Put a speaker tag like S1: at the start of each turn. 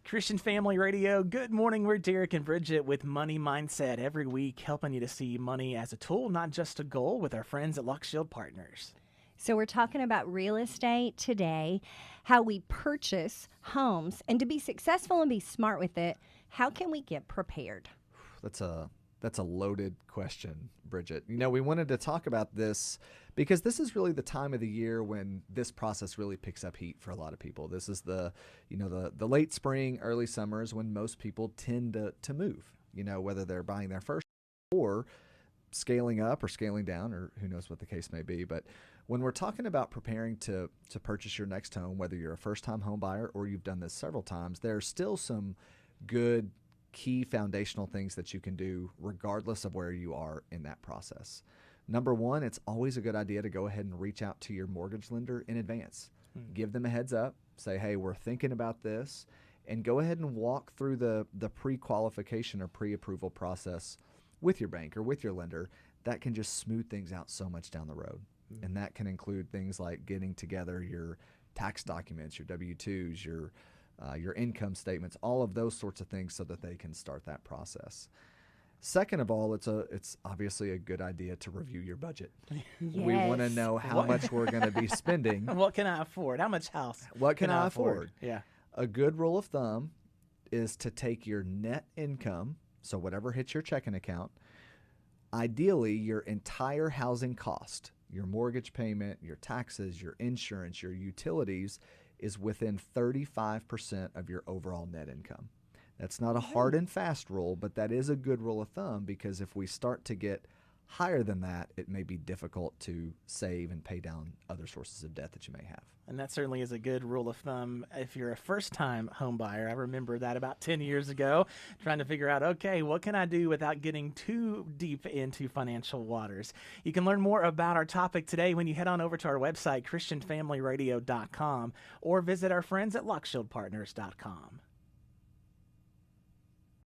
S1: Christian Family Radio, good morning. We're Derek and Bridget with Money Mindset every week, helping you to see money as a tool, not just a goal, with our friends at Lock Shield Partners.
S2: So we're talking about real estate today, how we purchase homes, and to be successful and be smart with it, how can we get prepared?
S3: That's a loaded question, Bridget. You know, we wanted to talk about this because this is really the time of the year when this process really picks up heat for a lot of people. This is the late spring, early summer is when most people tend to move, whether they're buying their first or scaling up or scaling down, or who knows what the case may be. But when we're talking about preparing to purchase your next home, whether you're a first-time home buyer or you've done this several times, there's still some good key foundational things that you can do regardless of where you are in that process. Number one, it's always a good idea to go ahead and reach out to your mortgage lender in advance. Give them a heads up, say, hey, we're thinking about this, and go ahead and walk through the pre-qualification or pre-approval process with your bank or with your lender. That can just smooth things out so much down the road. And that can include things like getting together your tax documents, your W-2s, your income statements, all of those sorts of things so that they can start that process. Second of all, it's obviously a good idea to review your budget.
S2: Yes.
S3: We want to know how much we're going to be spending.
S1: What can I afford? How much house?
S3: What can I afford?
S1: Yeah.
S3: A good rule of thumb is to take your net income, so whatever hits your checking account, ideally your entire housing cost, your mortgage payment, your taxes, your insurance, your utilities, is within 35% of your overall net income. That's not a hard and fast rule, but that is a good rule of thumb, because if we start to get higher than that, it may be difficult to save and pay down other sources of debt that you may have.
S1: And that certainly is a good rule of thumb if you're a first-time home buyer. I remember that about 10 years ago, trying to figure out, okay, what can I do without getting too deep into financial waters? You can learn more about our topic today when you head on over to our website, ChristianFamilyRadio.com, or visit our friends at LockShieldPartners.com.